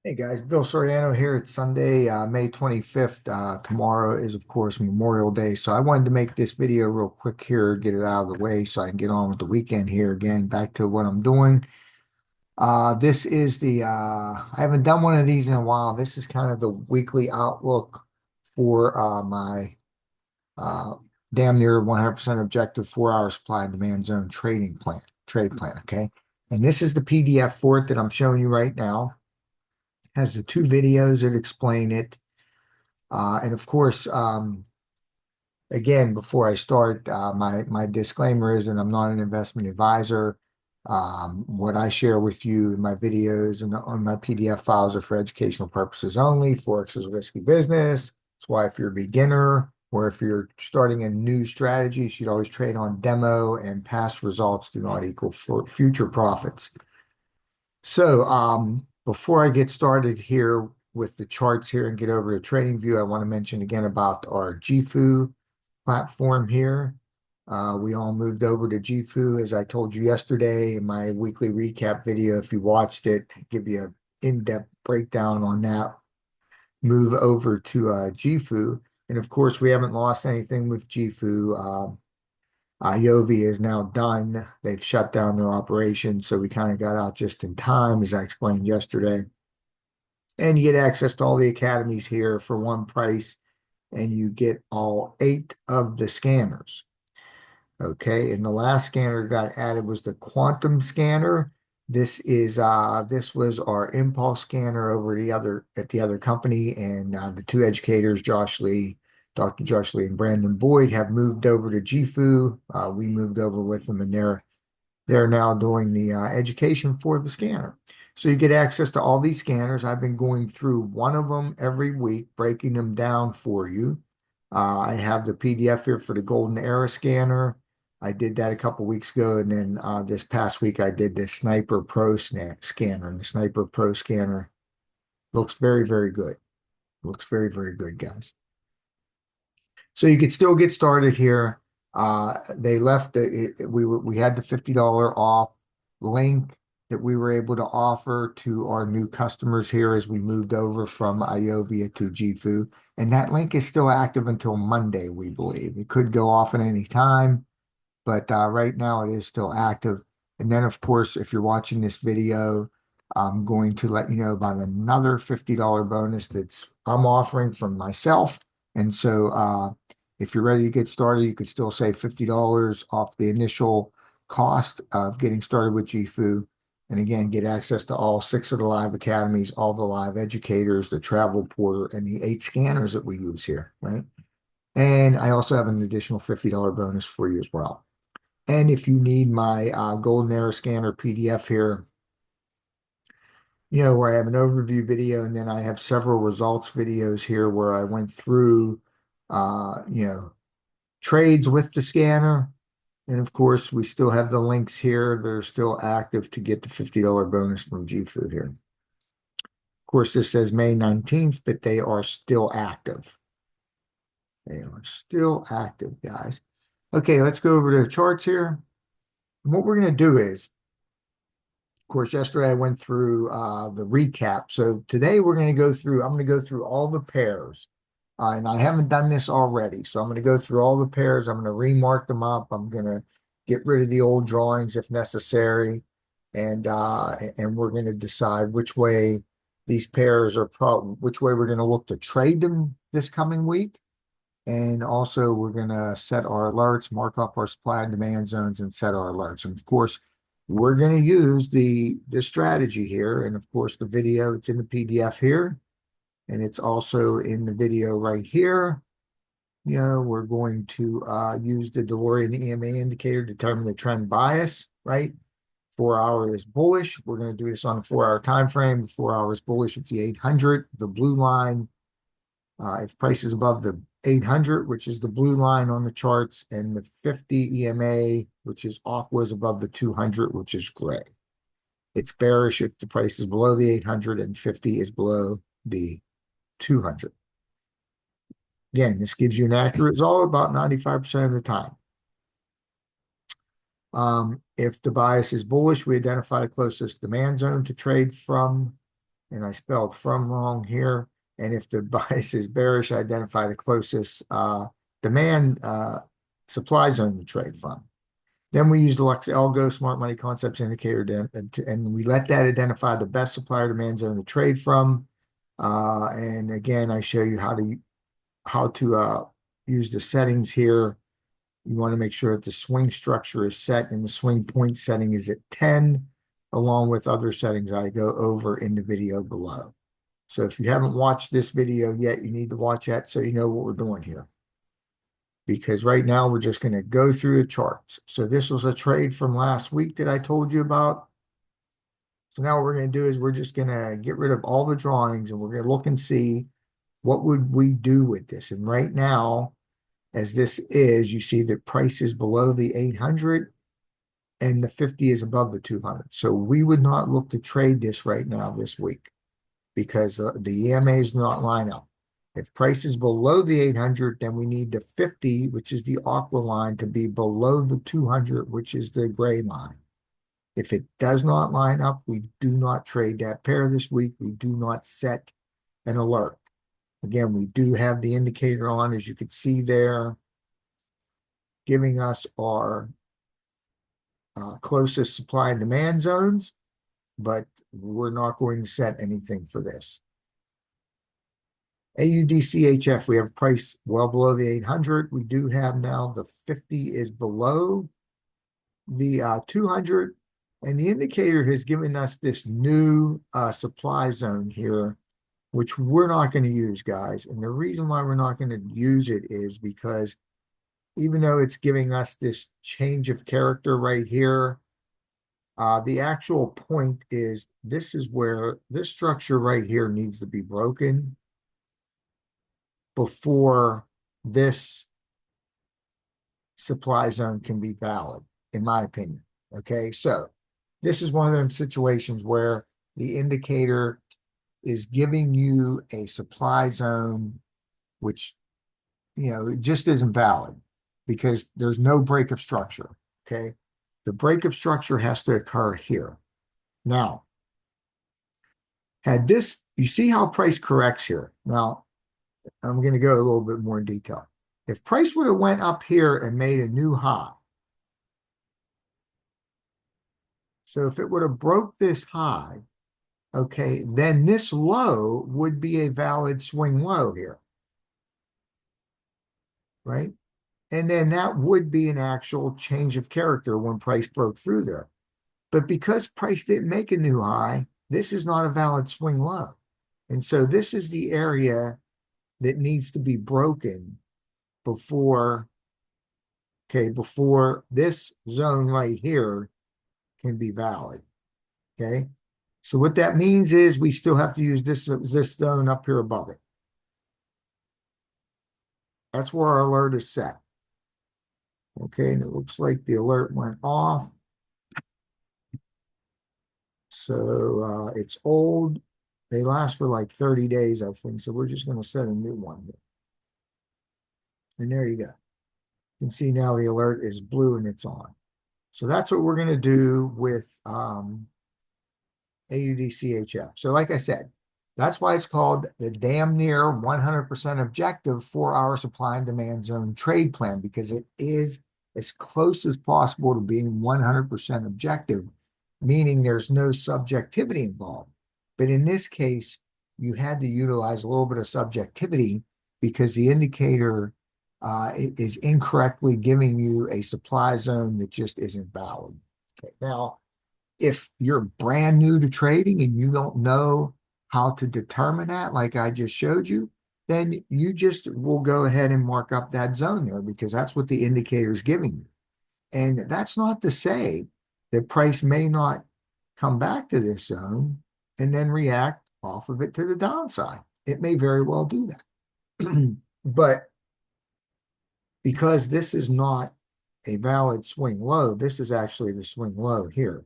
Hey guys, Bill Soriano here. It's Sunday, May 25th. Tomorrow is, of course, Memorial Day. So I wanted to make this video real quick here, get it out of the way so I can get on with the weekend here again, back to what I'm doing. This is I haven't done one of these in a while. This is kind of the weekly outlook for my uh, damn near 100% objective 4-hour supply and demand zone trade plan, okay? And this is the PDF for it that I'm showing you right now. Has the two videos that explain it. And of course, again, before I start, my disclaimer is that I'm not an investment advisor. What I share with you in my videos and on my PDF files are for educational purposes only. Forex is a risky business. That's why if you're a beginner or if you're starting a new strategy, you should always trade on demo, and past results do not equal for future profits. So, before I get started here with the charts here and get over to TradingView, I want to mention again about our GFU platform here. We all moved over to GFU, as I told you yesterday in my weekly recap video. If you watched it, give you an in-depth breakdown on that move over to GFU. And of course, we haven't lost anything with GFU. Iovi is now done. They've shut down their operation, so we kind of got out just in time, as I explained yesterday. And you get access to all the academies here for one price, and you get all 8 of the scanners. Okay, and the last scanner got added was the quantum scanner. This was our impulse scanner over at the other company, and the two educators, Dr. Josh Lee and Brandon Boyd, have moved over to GFU. We moved over with them, and they're now doing the education for the scanner. So you get access to all these scanners. I've been going through one of them every week, breaking them down for you. I have the PDF here for the Golden Era scanner. I did that a couple weeks ago, and then this past week I did the Sniper Pro scanner. And the Sniper Pro scanner looks very, very good. Looks very, very good, guys. So you could still get started here. They left we had the $50 off link that we were able to offer to our new customers here as we moved over from Iovia to GFU. And that link is still active until Monday, we believe. It could go off at any time, but right now it is still active. And then, of course, if you're watching this video, I'm going to let you know about another $50 bonus that's I'm offering from myself. And so, if you're ready to get started, you could still save $50 off the initial cost of getting started with GFU. And again, get access to all 6 of the live academies, all the live educators, the travel porter, and the 8 scanners that we use here, right? And I also have an additional $50 bonus for you as well. And if you need my Golden Era Scanner PDF here, where I have an overview video and then I have several results videos here where I went through, uh, you know, trades with the scanner. And of course, we still have the links here that are still active to get the $50 bonus from GFood here. Of course, this says May 19th, but they are still active. They are still active, guys. Okay, let's go over to the charts here. And what we're going to do is, of course, yesterday I went through the recap. So today I'm going to go through all the pairs. And I haven't done this already. So I'm going to go through all the pairs. I'm going to remark them up. I'm going to get rid of the old drawings if necessary. And we're going to decide which way these pairs are which way we're going to look to trade them this coming week. And also we're going to set our alerts, mark up our supply and demand zones, and set our alerts. And of course, we're going to use the strategy here. And of course, the video, it's in the PDF here. And it's also in the video right here. We're going to use the DeLorean EMA indicator to determine the trend bias, right? 4-hour is bullish. We're going to do this on a 4-hour time frame. The 4-hour is bullish at the 800, the blue line. If price is above the 800, which is the blue line on the charts, and the 50 EMA, which is aqua, is above the 200, which is gray. It's bearish if the price is below the 800 and 50 is below the 200. Again, this gives you an accurate result about 95% of the time. If the bias is bullish, we identify the closest demand zone to trade from. and I spelled from wrong here. And if the bias is bearish, I identify the closest demand supply zone to trade from. Then we use the Algo Smart Money Concepts Indicator, and we let that identify the best supplier demand zone to trade from. And again, I show you how to use the settings here. You want to make sure that the swing structure is set and the swing point setting is at 10, along with other settings I go over in the video below. So if you haven't watched this video yet, you need to watch that so you know what we're doing here. Because right now we're just going to go through the charts. So this was a trade from last week that I told you about. So now what we're going to do is we're just going to get rid of all the drawings and we're going to look and see what would we do with this. And right now, as this is, you see that price is below the 800 and the 50 is above the 200. So we would not look to trade this right now this week because the EMAs do not line up. If price is below the 800, then we need the 50, which is the aqua line, to be below the 200, which is the gray line. If it does not line up, we do not trade that pair this week. We do not set an alert. Again, we do have the indicator on, as you can see there, giving us our closest supply and demand zones, but we're not going to set anything for this. AUDCHF, we have a price well below the 800. We do have now the 50 is below the 200. And the indicator has given us this new supply zone here, which we're not going to use, guys. And the reason why we're not going to use it is because even though it's giving us this change of character right here, the actual point is this is where this structure right here needs to be broken before this supply zone can be valid, in my opinion. Okay, so this is one of those situations where the indicator is giving you a supply zone which, it just isn't valid because there's no break of structure. Okay, the break of structure has to occur here. Now, you see how price corrects here. Now, I'm going to go a little bit more in detail. If price would have went up here and made a new high, so if it would have broke this high, okay, then this low would be a valid swing low here, right? And then that would be an actual change of character when price broke through there. But because price didn't make a new high, this is not a valid swing low. And so this is the area that needs to be broken before this zone right here can be valid. Okay. So what that means is we still have to use this zone up here above it. That's where our alert is set. Okay, and it looks like the alert went off. So it's old. They last for like 30 days, I think. So we're just going to set a new one here. And there you go. You can see now the alert is blue and it's on. So that's what we're going to do with AUDCHF. So like I said, that's why it's called the damn near 100% objective 4-hour supply and demand zone trade plan, because it is as close as possible to being 100% objective, meaning there's no subjectivity involved. But in this case, you had to utilize a little bit of subjectivity because the indicator is incorrectly giving you a supply zone that just isn't valid. Okay, now, if you're brand new to trading and you don't know how to determine that, like I just showed you, then you just will go ahead and mark up that zone there because that's what the indicator is giving you. And that's not to say that price may not come back to this zone and then react off of it to the downside. It may very well do that. But because this is not a valid swing low, this is actually the swing low here.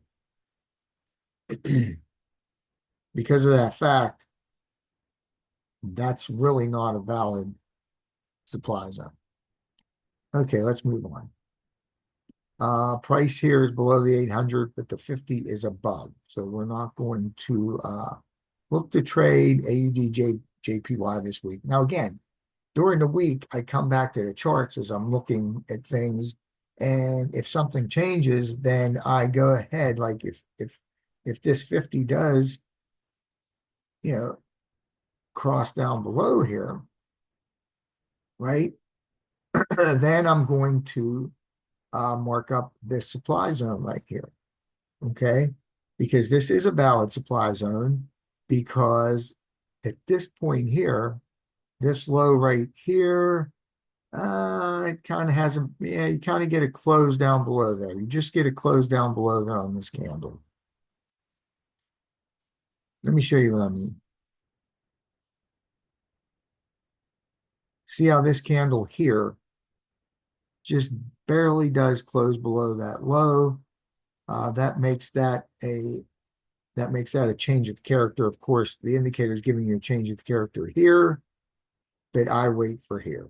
Because of that fact, that's really not a valid supply zone. Okay, let's move on. Price here is below the 800, but the 50 is above. So we're not going to Look to trade AUD JPY this week. Now, again, during the week, I come back to the charts as I'm looking at things. And if something changes, then I go ahead. Like if this 50 does, you know, cross down below here, right? Then I'm going to mark up this supply zone right here. Okay. Because this is a valid supply zone because at this point here, this low right here, it kind of has a, yeah, you kind of get a close down below there. You just get a close down below there on this candle. Let me show you what I mean. See how this candle here just barely does close below that low. That makes that a change of character. Of course, the indicator is giving you a change of character here, but I wait for here.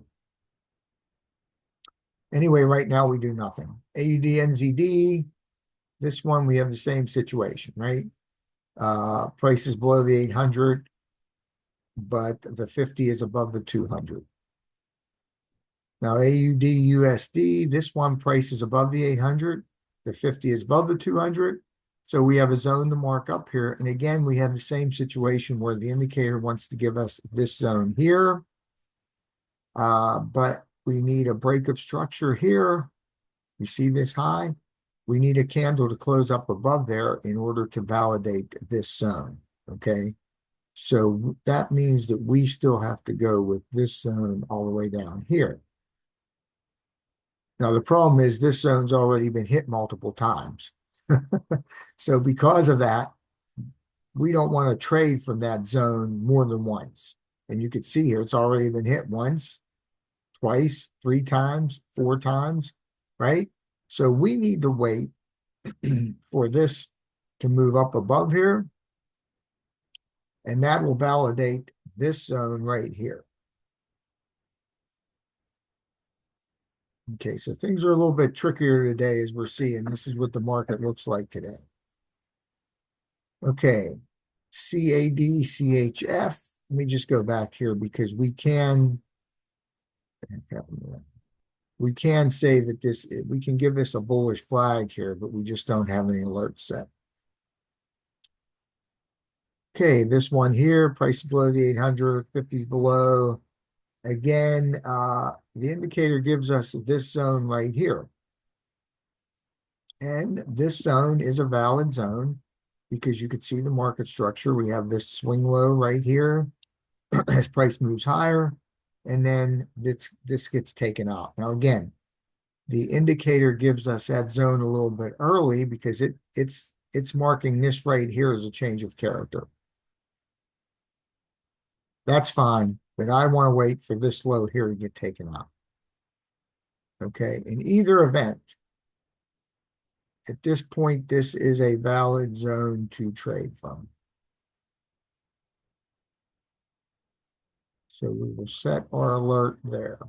Anyway, right now we do nothing. AUD, NZD, this one we have the same situation, right? Price is below the 800, but the 50 is above the 200. Now AUD, USD, this one price is above the 800, the 50 is above the 200. So we have a zone to mark up here. And again, we have the same situation where the indicator wants to give us this zone here. But we need a break of structure here. You see this high? We need a candle to close up above there in order to validate this zone, okay? So that means that we still have to go with this zone all the way down here. Now, the problem is this zone's already been hit multiple times. So because of that, we don't want to trade from that zone more than once. And you can see here, it's already been hit once, twice, 3 times, 4 times, right? So we need to wait for this to move up above here, and that will validate this zone right here. Okay, so things are a little bit trickier today as we're seeing. This is what the market looks like today. Okay, CAD, CHF. Let me just go back here because we can say that we can give this a bullish flag here, but we just don't have any alerts set. Okay, this one here, price below the 800, 50s below. Again, the indicator gives us this zone right here. And this zone is a valid zone because you could see the market structure. We have this swing low right here as price moves higher, and then this gets taken out. Now, again, the indicator gives us that zone a little bit early because it's marking this right here as a change of character. That's fine, but I want to wait for this low here to get taken out. Okay, in either event, at this point, this is a valid zone to trade from. So we will set our alert there.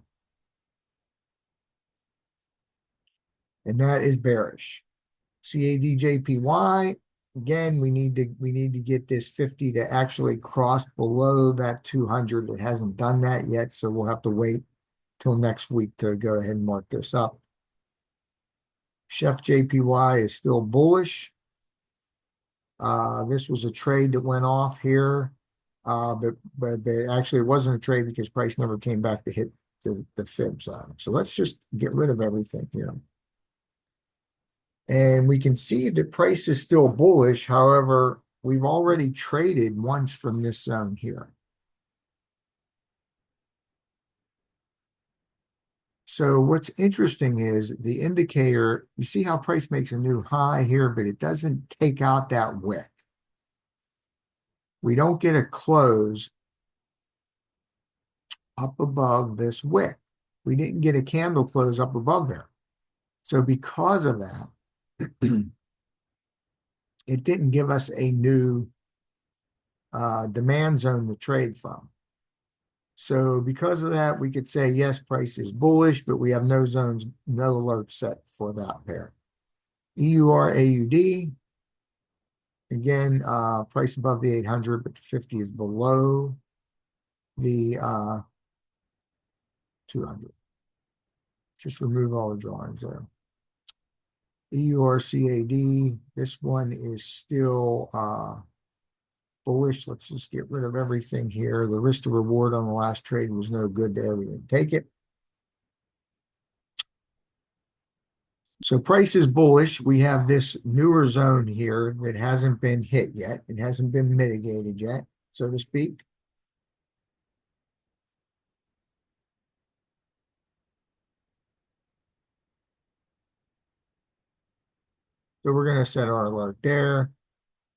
And that is bearish. CADJPY, again, we need to get this 50 to actually cross below that 200. It hasn't done that yet, so we'll have to wait till next week to go ahead and mark this up. Chef JPY is still bullish. This was a trade that went off here, but actually it wasn't a trade because price never came back to hit the fibs on it. So let's just get rid of everything here. And we can see that price is still bullish. However, we've already traded once from this zone here. So what's interesting is the indicator, you see how price makes a new high here, but it doesn't take out that wick. We don't get a close up above this wick. We didn't get a candle close up above there. So because of that, it didn't give us a new demand zone to trade from. So because of that, we could say, yes, price is bullish, but we have no zones, no alerts set for that pair. EUR AUD. Again, price above the 800, but the 50 is below the 200. Just remove all the drawings there. EURCAD, this one is still bullish. Let's just get rid of everything here. The risk to reward on the last trade was no good there. We didn't take it. So price is bullish. We have this newer zone here that hasn't been hit yet. It hasn't been mitigated yet, so to speak. So we're going to set our alert there.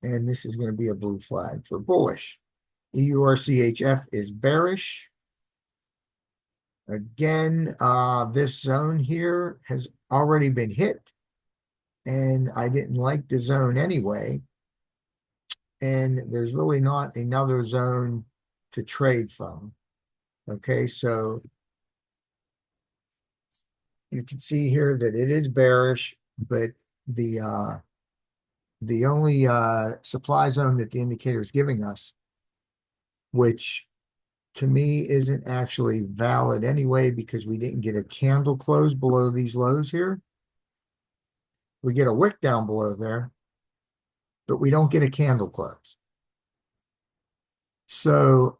And this is going to be a blue flag for bullish. EURCHF is bearish. Again, this zone here has already been hit. And I didn't like the zone anyway. And there's really not another zone to trade from. Okay, so you can see here that it is bearish, but the only supply zone that the indicator is giving us, which to me isn't actually valid anyway, because we didn't get a candle close below these lows here. We get a wick down below there, but we don't get a candle close. So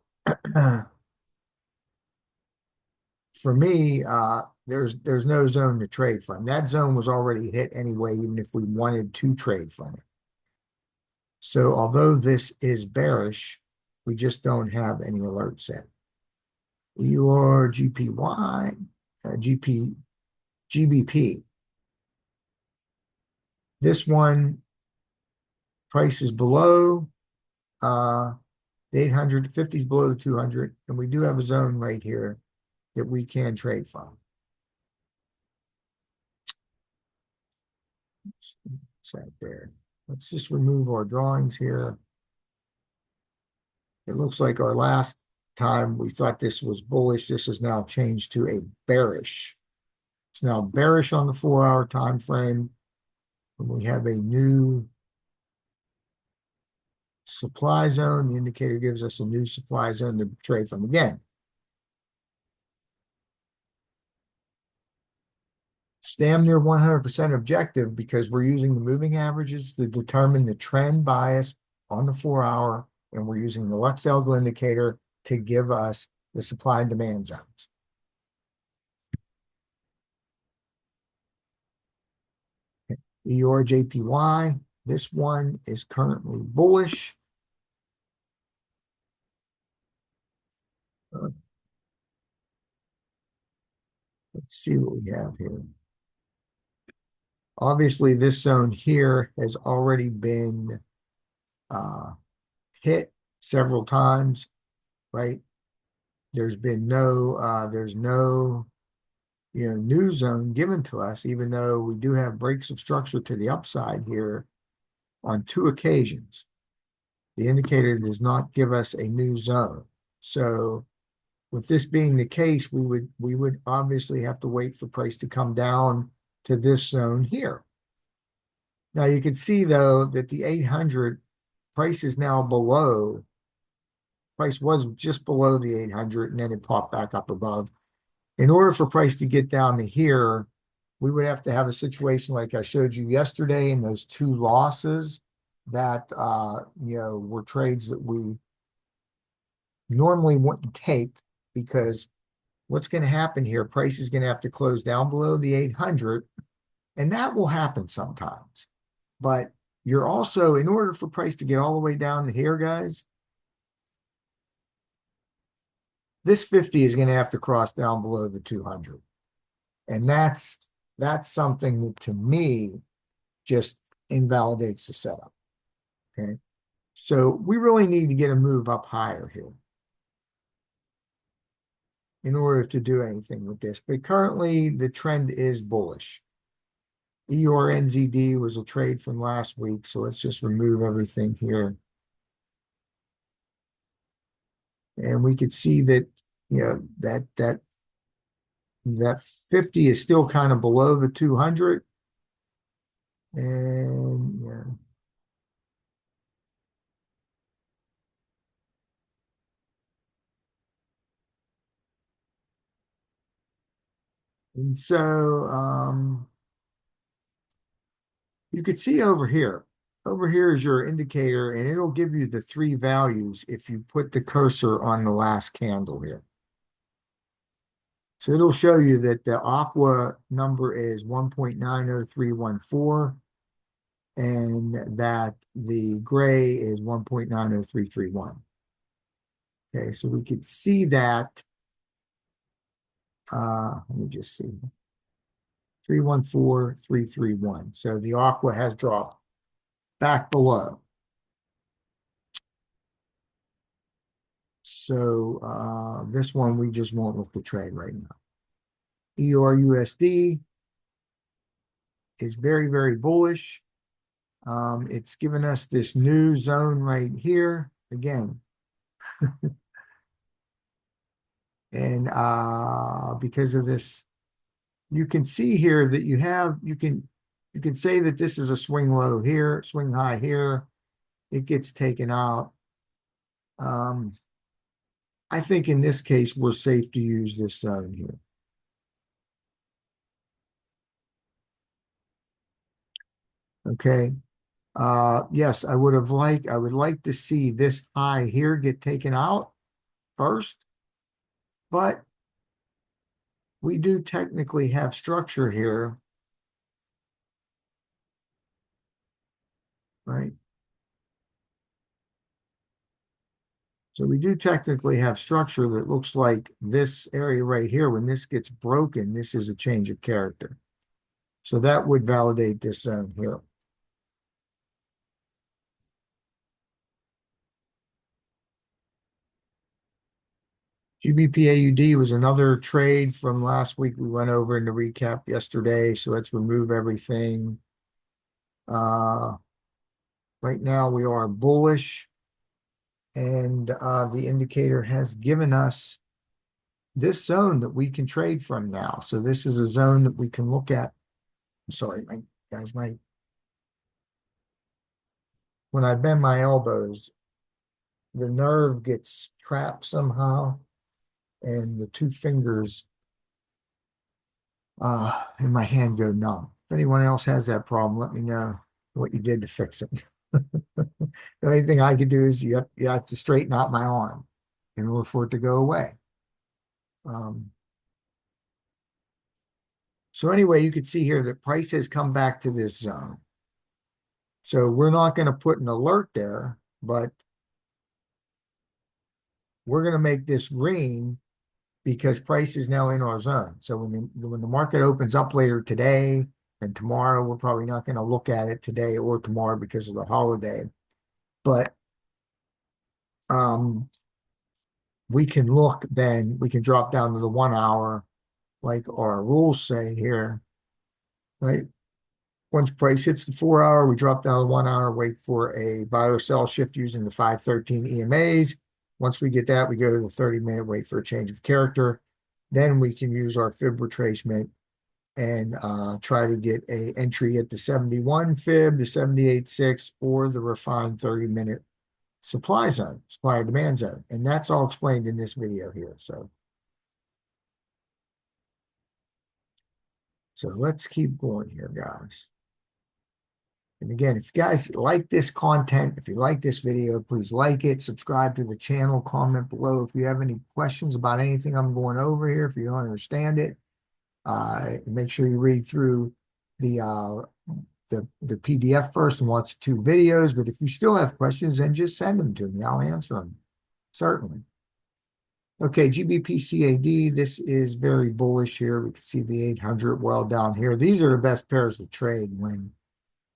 for me, there's no zone to trade from. That zone was already hit anyway, even if we wanted to trade from it. So although this is bearish, we just don't have any alert set. Your GPY, GBP. This one, price is below the 800, 50 is below the 200, and we do have a zone right here that we can trade from. Set there. Let's just remove our drawings here. It looks like our last time we thought this was bullish. This has now changed to a bearish. It's now bearish on the 4-hour time frame. And we have a new supply zone. The indicator gives us a new supply zone to trade from again. It's damn near 100% objective because we're using the moving averages to determine the trend bias on the 4-hour, and we're using the Lux Algo indicator to give us the supply and demand zones. EUR-JPY, this one is currently bullish. Let's see what we have here. Obviously, this zone here has already been hit several times, right? There's no new zone given to us, even though we do have breaks of structure to the upside here on 2 occasions. The indicator does not give us a new zone. So with this being the case, we would obviously have to wait for price to come down to this zone here. Now you can see though that the 800 price is now below. Price was just below the 800 and then it popped back up above. In order for price to get down to here, we would have to have a situation like I showed you yesterday in those 2 losses that were trades that we normally wouldn't take, because what's going to happen here, price is going to have to close down below the 800, and that will happen sometimes. But you're also, in order for price to get all the way down to here, guys, this 50 is going to have to cross down below the 200. And that's something that to me just invalidates the setup. Okay. So we really need to get a move up higher here in order to do anything with this. But currently the trend is bullish. EUR-NZD was a trade from last week. So let's just remove everything here. And we could see that, that 50 is still kind of below the 200. And And so you could see over here. Over here is your indicator, and it'll give you the three values if you put the cursor on the last candle here. So it'll show you that the aqua number is 1.90314 and that the gray is 1.90331. Okay, so we could see that. Let me just see. 314331. So the aqua has dropped back below. So this one we just won't look to trade right now. EURUSD is very, very bullish. It's given us this new zone right here again. And because of this, you can see here that you can say that this is a swing low here, swing high here. It gets taken out. I think in this case, we're safe to use this zone here. Okay. Yes, I would like to see this high here get taken out first, but we do technically have structure here, right? So we do technically have structure that looks like this area right here. When this gets broken, this is a change of character. So that would validate this zone here. GBP was another trade from last week. We went over in the recap yesterday. So let's remove everything. Right now we are bullish, and the indicator has given us this zone that we can trade from now. So this is a zone that we can look at. Sorry, my guys, when I bend my elbows, the nerve gets trapped somehow, and the two fingers in my hand go numb. If anyone else has that problem, let me know what you did to fix it. The only thing I could do is you have to straighten out my arm in order for it to go away. So anyway, you can see here that price has come back to this zone. So we're not going to put an alert there, but we're going to make this green because price is now in our zone. So when the market opens up later today and tomorrow, we're probably not going to look at it today or tomorrow because of the holiday. But we can look then, we can drop down to the 1 hour like our rules say here, right? Once price hits the 4 hour, we drop down to 1 hour, wait for a buy or sell shift using the 513 EMAs. Once we get that, we go to the 30-minute, wait for a change of character. Then we can use our fib retracement and try to get a entry at the 71 fib, the 78.6, or the refined 30-minute supply zone, supply or demand zone. And that's all explained in this video here. So let's keep going here, guys. And again, if you guys like this content, if you like this video, please like it, subscribe to the channel, comment below if you have any questions about anything I'm going over here, if you don't understand it. Make sure you read through the PDF first and watch 2 videos. But if you still have questions, then just send them to me. I'll answer them, certainly. Okay, GBP this is very bullish here. We can see the 800 well down here. These are the best pairs to trade when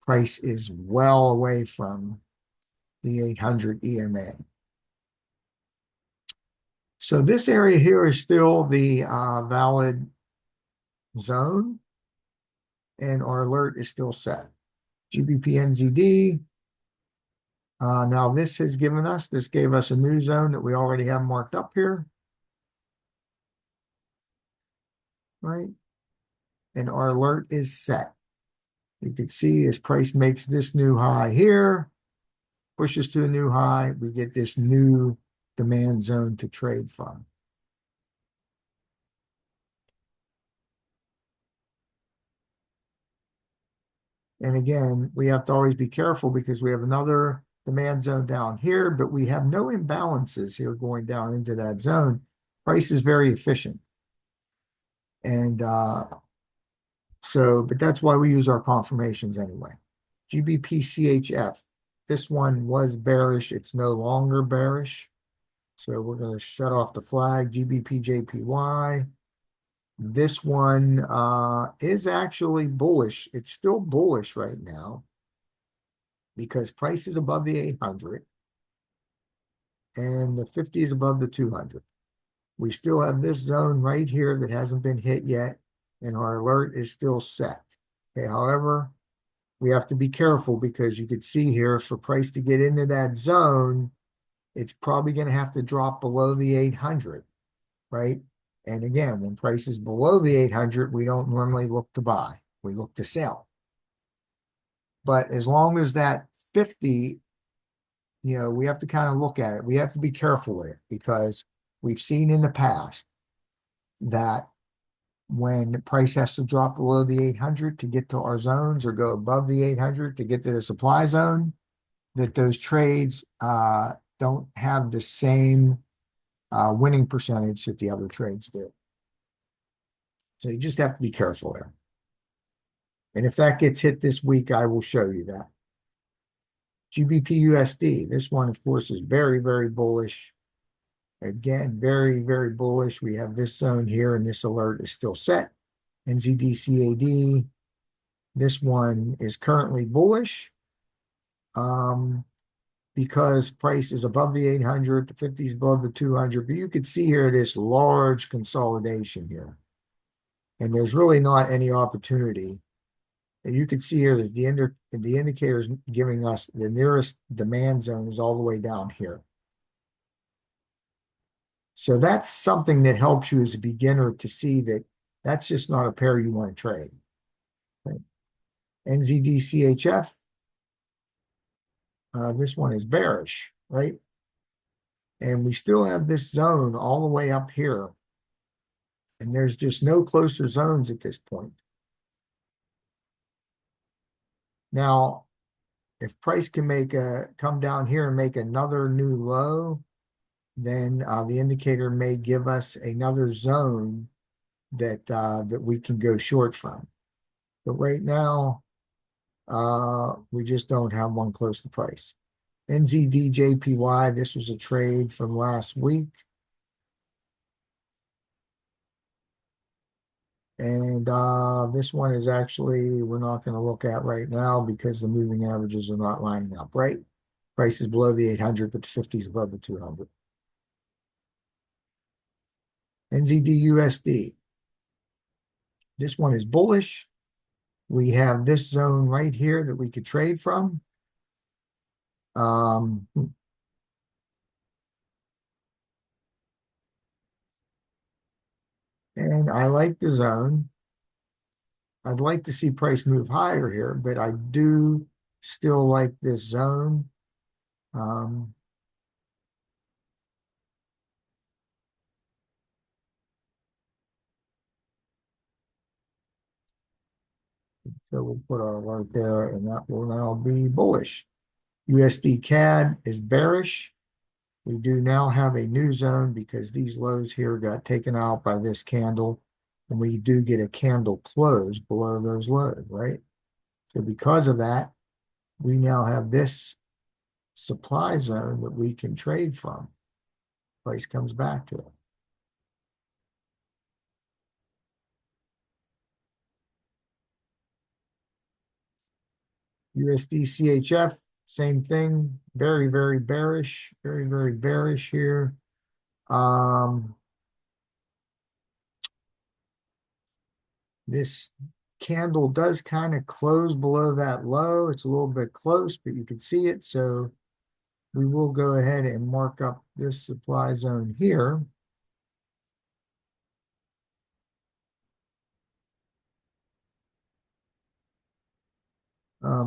price is well away from the 800 EMA. So this area here is still the valid zone, and our alert is still set. GBP now this gave us a new zone that we already have marked up here, right? And our alert is set. You can see as price makes this new high here, pushes to a new high, we get this new demand zone to trade from. And again, we have to always be careful because we have another demand zone down here, but we have no imbalances here going down into that zone. Price is very efficient. And but that's why we use our confirmations anyway. GBP-CHF. This one was bearish. It's no longer bearish. So we're going to shut off the flag. GBP-JPY. This one is actually bullish. It's still bullish right now because price is above the 800 and the 50 is above the 200. We still have this zone right here that hasn't been hit yet, and our alert is still set. Okay, however, we have to be careful because you could see here for price to get into that zone, it's probably going to have to drop below the 800, right? And again, when price is below the 800, we don't normally look to buy. We look to sell. But as long as that 50, we have to kind of look at it. We have to be careful with it because we've seen in the past that when the price has to drop below the 800 to get to our zones or go above the 800 to get to the supply zone, that those trades don't have the same winning percentage that the other trades do. So you just have to be careful there. And if that gets hit this week, I will show you that. GBP-USD. This one, of course, is very, very bullish. Again, very, very bullish. We have this zone here, and this alert is still set. NZD-CAD. This one is currently bullish because price is above the 800, the 50 is above the 200. But you can see here this large consolidation here. And there's really not any opportunity. And you can see here that the indicator is giving us the nearest demand zone is all the way down here. So that's something that helps you as a beginner to see that that's just not a pair you want to trade. Okay. NZD-CHF. This one is bearish, right? And we still have this zone all the way up here. And there's just no closer zones at this point. Now, if price can come down here and make another new low, then the indicator may give us another zone that we can go short from. But right now, we just don't have one close to price. NZD-JPY, this was a trade from last week. And this one is actually, we're not going to look at right now because the moving averages are not lining up, right? Price is below the 800, but the 50 is above the 200. NZD-USD. This one is bullish. We have this zone right here that we could trade from. And I like the zone. I'd like to see price move higher here, but I do still like this zone. So we'll put our alert there, and that will now be bullish. USD CAD is bearish. We do now have a new zone because these lows here got taken out by this candle, and we do get a candle close below those lows, right? So because of that, we now have this supply zone that we can trade from. Price comes back to it. USD CHF, same thing. Very, very bearish. Very, very bearish here. This candle does kind of close below that low. It's a little bit close, but you can see it. So we will go ahead and mark up this supply zone here.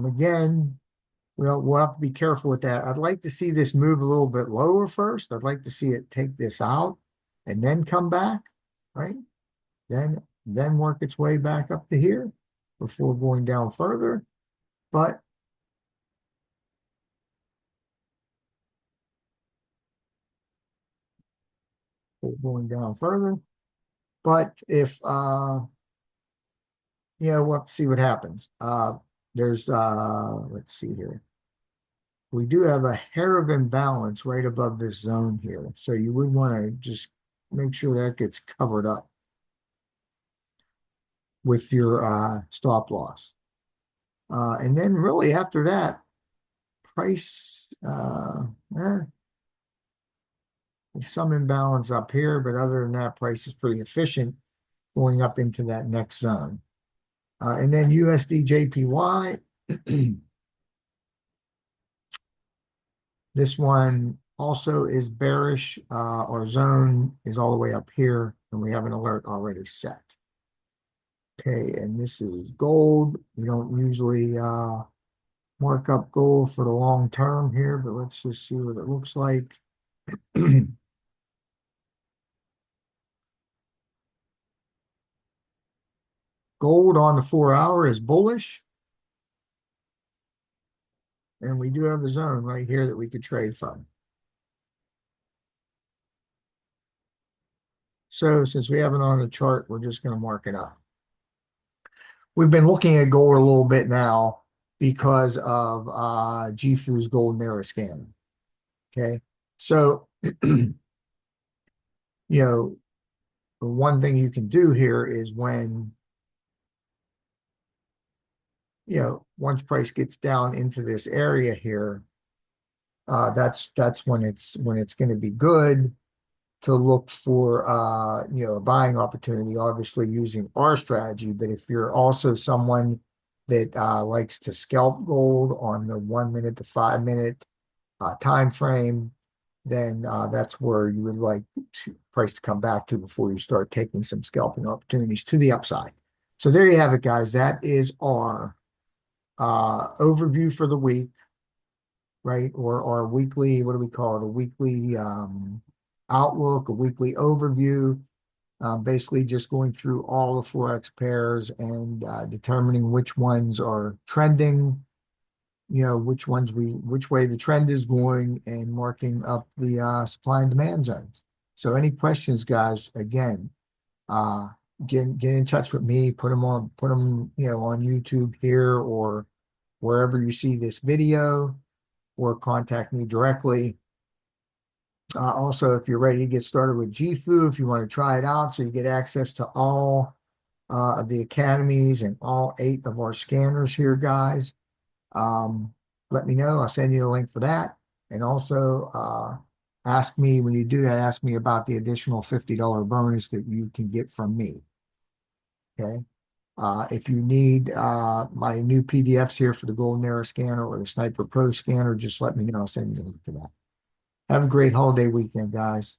Again, we'll have to be careful with that. I'd like to see this move a little bit lower first. I'd like to see it take this out and then come back, right? Then work its way back up to here before going down further. But going down further, but if we'll have to see what happens. There's let's see here. We do have a hair of imbalance right above this zone here. So you would want to just make sure that gets covered up with your stop loss. And then really after that, price, eh, there's some imbalance up here, but other than that, price is pretty efficient going up into that next zone. And then USD JPY, this one also is bearish. Our zone is all the way up here, and we have an alert already set. Okay, and this is gold. We don't usually mark up gold for the long term here, but let's just see what it looks like. Gold on the 4 hour is bullish, and we do have the zone right here that we could trade from. So since we have it on the chart, we're just going to mark it up. We've been looking at gold a little bit now because of GFU's golden era scanning. Okay, so you know, the one thing you can do here is when once price gets down into this area here, that's when it's going to be good to look for a buying opportunity, obviously using our strategy. But if you're also someone that likes to scalp gold on the 1 minute to 5 minute time frame, then that's where you would like price to come back to before you start taking some scalping opportunities to the upside. So there you have it, guys. That is our overview for the week, right? Or our weekly, what do we call it? A weekly outlook, a weekly overview. Basically just going through all the Forex pairs and determining which ones are trending, which way the trend is going, and marking up the supply and demand zones. So any questions, guys, again, get in touch with me, put them on YouTube here or wherever you see this video, or contact me directly. Also, if you're ready to get started with GFU, if you want to try it out so you get access to all of the academies and all 8 of our scanners here, guys, let me know. I'll send you a link for that. And also, ask me when you do that, ask me about the additional $50 bonus that you can get from me. Okay. If you need my new PDFs here for the Golden Era Scanner or the Sniper Pro Scanner, just let me know. I'll send you a link to that. Have a great holiday weekend, guys.